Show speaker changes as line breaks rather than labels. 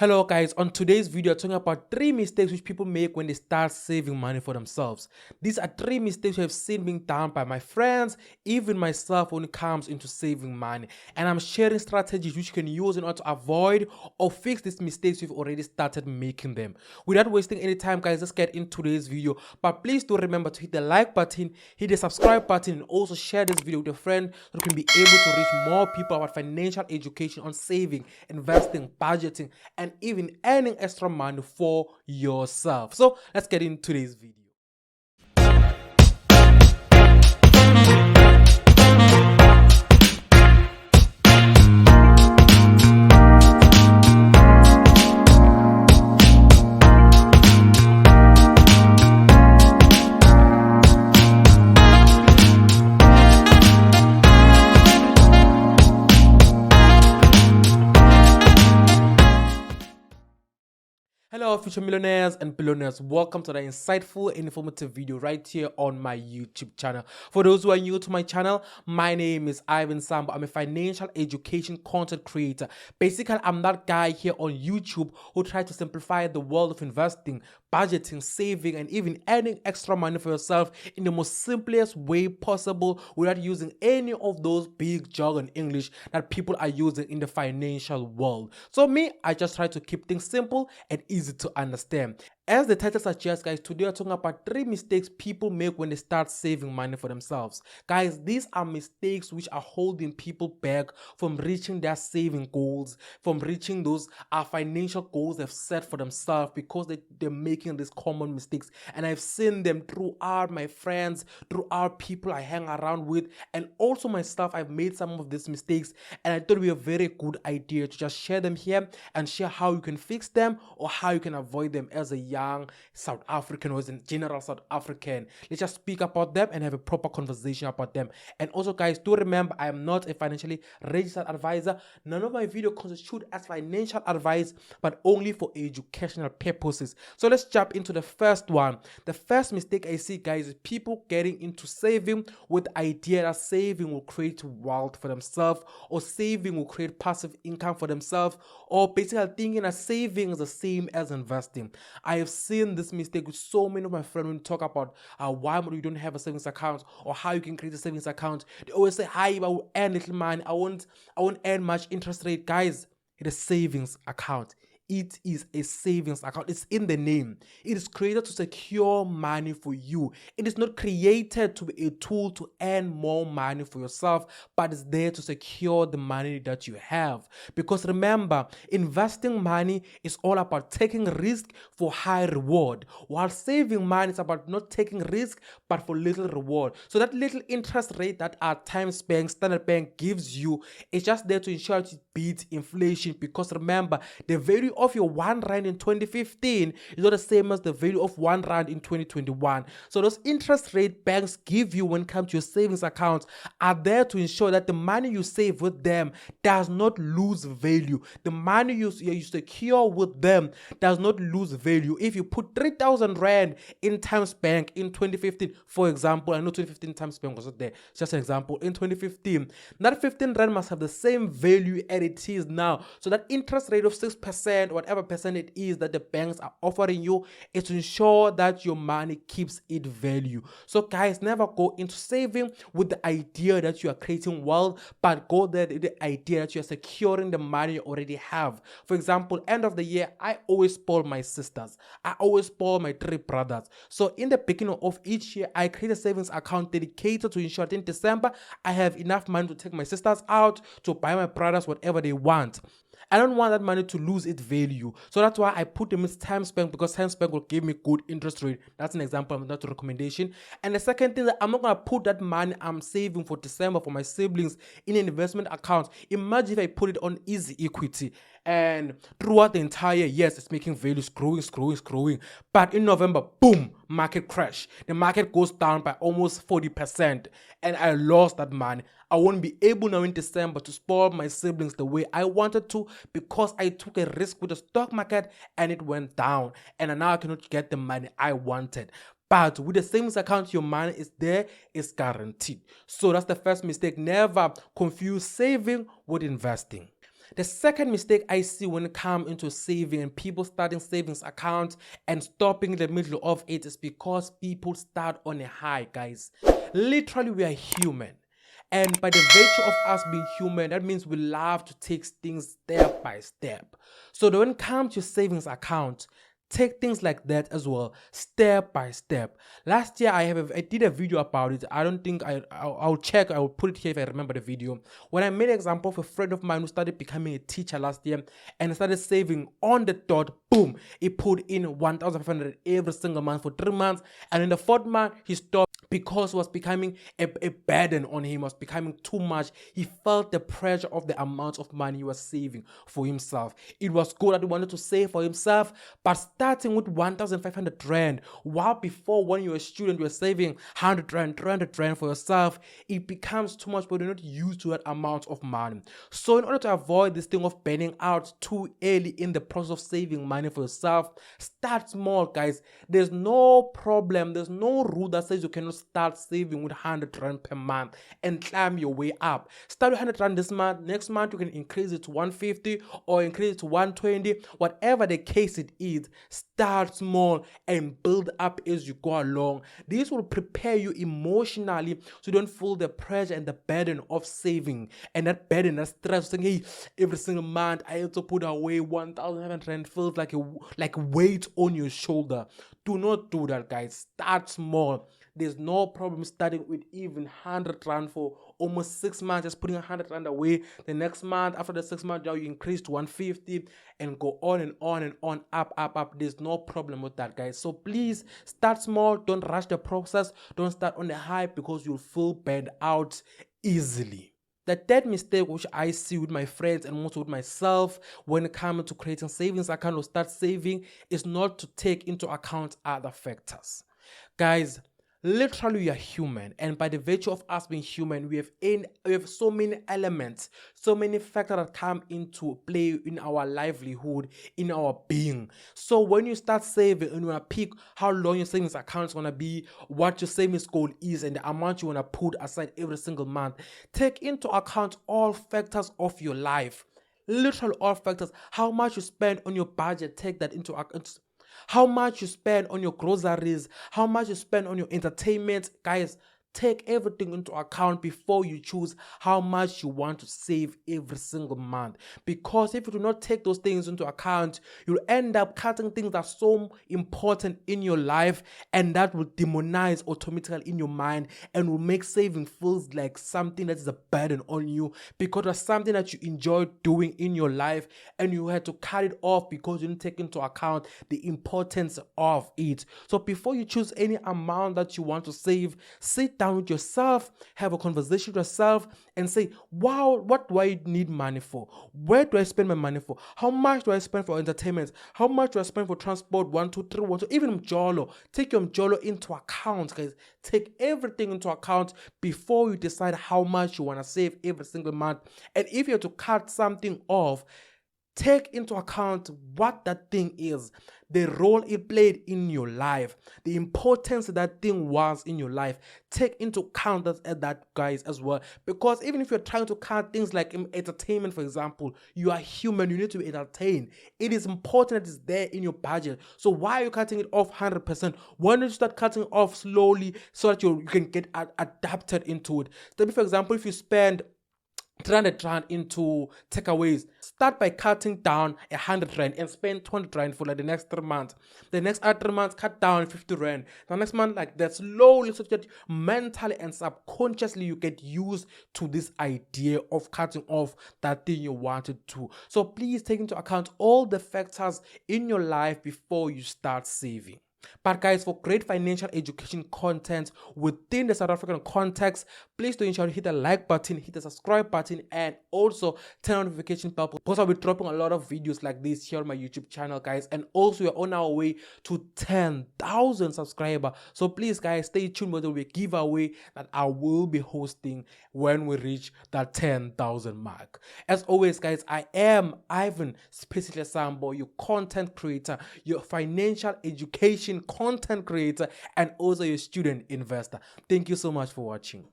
Hello guys, on today's video I'm talking about 3 mistakes which people make when they start saving money for themselves. These are 3 mistakes I've seen being done by my friends, even myself when it comes into saving money. And I'm sharing strategies which you can use in order to avoid or fix these mistakes if you've already started making them. Without wasting any time guys, let's get into today's video. But please do remember to hit the like button, hit the subscribe button, and also share this video with a friend so you can be able to reach more people about financial education on saving, investing, budgeting, and even earning extra money for yourself. So let's get into today's video. Hello future millionaires and billionaires, welcome to the insightful and informative video right here on my YouTube channel. For those who are new to my channel, my name is Ivan Sambo. I'm a financial education content creator. Basically, I'm that guy here on YouTube who tries to simplify the world of investing, budgeting, saving, and even earning extra money for yourself in the most simplest way possible without using any of those big jargon English that people are using in the financial world. So me, I just try to keep things simple and easy to understand. As the title suggests, guys, today we're talking about 3 mistakes people make when they start saving money for themselves. Guys, these are mistakes which are holding people back from reaching their saving goals, from reaching those financial goals they've set for themselves because they're making these common mistakes. And I've seen them throughout my friends, throughout people I hang around with, and also myself. I've made some of these mistakes, and I thought it would be a very good idea to just share them here and share how you can fix them or how you can avoid them as a young South African or as a general South African. Let's just speak about them and have a proper conversation about them. And also guys, do remember I am not a financially registered advisor. None of my videos constitute as financial advice, but only for educational purposes. So let's jump into the first one. The first mistake I see, guys, is people getting into saving with the idea that saving will create wealth for themselves, or saving will create passive income for themselves, or basically thinking that saving is the same as investing. I have seen this mistake with so many of my friends when we talk about why you don't have a savings account or how you can create a savings account. They always say, "Hi, I will earn little money. I won't earn much interest rate." Guys, it is a savings account. It is a savings account. It's in the name. It is created to secure money for you. It is not created to be a tool to earn more money for yourself, but it's there to secure the money that you have. Because remember, investing money is all about taking risk for high reward, while saving money is about not taking risk but for little reward. So that little interest rate that Times Bank, Standard Bank gives you is just there to ensure it beats inflation. Because remember, the value of your 1 rand in 2015 is not the same as the value of 1 rand in 2021. So those interest rate banks give you when it comes to your savings accounts are there to ensure that the money you save with them does not lose value. The money you secure with them does not lose value. If you put 3,000 rand in Times Bank in 2015, for example, I know 2015 Times Bank was not there, it's just an example. In 2015, that 15 rand must have the same value as it is now. So that interest rate of 6%, whatever percent it is that the banks are offering you, is to ensure that your money keeps its value. So guys, never go into saving with the idea that you are creating wealth, but go there with the idea that you are securing the money you already have. For example, end of the year, I always spoil my sisters. I always spoil my 3 brothers. So in the beginning of each year, I create a savings account dedicated to ensure that in December, I have enough money to take my sisters out, to buy my brothers whatever they want. I don't want that money to lose its value. So that's why I put them in Times Bank, because Times Bank will give me good interest rate. That's an example, not a recommendation. And the second thing, that I'm not going to put that money I'm saving for December for my siblings in an investment account. Imagine if I put it on easy equity, and throughout the entire year, yes, it's making values growing. But in November, boom, market crash. The market goes down by almost 40%, and I lost that money. I won't be able now in December to spoil my siblings the way I wanted to, because I took a risk with the stock market and it went down, and now I cannot get the money I wanted. But with the savings account, your money is there, it's guaranteed. So that's the first mistake. Never confuse saving with investing. The second mistake I see when it comes into saving and people starting savings account and stopping in the middle of it is because people start on a high, guys. Literally, we are human. And by the virtue of us being human, that means we love to take things step by step. So when it comes to savings account, take things like that as well, step by step. Last year I did a video about it. I don't think I'll check. I will put it here if I remember the video. When I made an example of a friend of mine who started becoming a teacher last year and started saving on the dot, boom, he put in 1,500 every single month for 3 months, and in the 4th month he stopped because it was becoming a burden on him. It was becoming too much. He felt the pressure of the amount of money he was saving for himself. It was good that he wanted to save for himself, but starting with 1,500 rand, while before when you were a student you were saving 100 rand, 300 rand for yourself, it becomes too much, but you're not used to that amount of money. So in order to avoid this thing of burning out too early in the process of saving money for yourself, start small, guys. There's no problem, there's no rule that says you cannot start saving with 100 rand per month and climb your way up. Start with 100 rand this month. Next month you can increase it to 150 or increase it to 120. Whatever the case it is, start small and build up as you go along. This will prepare you emotionally so you don't feel the pressure and the burden of saving and that burden, that stress, saying, hey, every single month I have to put away 1,500 rand feels like a weight on your shoulder. Do not do that, guys. Start small. There's no problem starting with even 100 rand for almost 6 months, just putting 100 rand away. The next month, after the 6 months, now you increase to 150 and go on and on and on, up. There's no problem with that, guys. So please start small. Don't rush the process. Don't start on the hype because you'll feel burned out easily. The third mistake which I see with my friends and also with myself when it comes to creating savings account or start saving is not to take into account other factors. Guys, literally we are human, and by the virtue of us being human, we have so many elements, so many factors that come into play in our livelihood, in our being. So when you start saving and you want to pick how long your savings account is going to be, what your savings goal is, and the amount you want to put aside every single month, take into account all factors of your life. Literally all factors. How much you spend on your budget, take that into account. How much you spend on your groceries, how much you spend on your entertainment. Guys, take everything into account before you choose how much you want to save every single month. Because if you do not take those things into account, you'll end up cutting things that are so important in your life, and that will demonize automatically in your mind and will make saving feels like something that is a burden on you, because it's something that you enjoy doing in your life and you had to cut it off because you didn't take into account the importance of it. So before you choose any amount that you want to save, sit down with yourself, have a conversation with yourself and say, wow, what do I need money for? Where do I spend my money for? How much do I spend for entertainment? How much do I spend for transport? 1, 2, 3, 1, 2, even Mjolo. Take your Mjolo into account, guys. Take everything into account before you decide how much you want to save every single month. And if you have to cut something off, take into account what that thing is, the role it played in your life, the importance that thing was in your life. Take into account that, guys, as well. Because even if you're trying to cut things like entertainment, for example, you are human, you need to be entertained. It is important that it's there in your budget. So why are you cutting it off 100%? Why don't you start cutting off slowly so that you can get adapted into it? So, for example, if you spend 300 rand into takeaways, start by cutting down 100 rand and spend 200 rand for like the next 3 months. The next 3 months, cut down 50 rand. The next month, like that, slowly, so that mentally and subconsciously you get used to this idea of cutting off that thing you wanted to. So please take into account all the factors in your life before you start saving. But guys, for great financial education content within the South African context, please do ensure to hit the like button, hit the subscribe button, and also turn on notification bell, because I'll be dropping a lot of videos like this here on my YouTube channel, guys. And also we're on our way to 10,000 subscribers. So please, guys, stay tuned with the giveaway that I will be hosting when we reach that 10,000 mark. As always, guys, I am Ivan Spacely Sambo, your content creator, your financial education content creator, and also your student investor. Thank you so much for watching.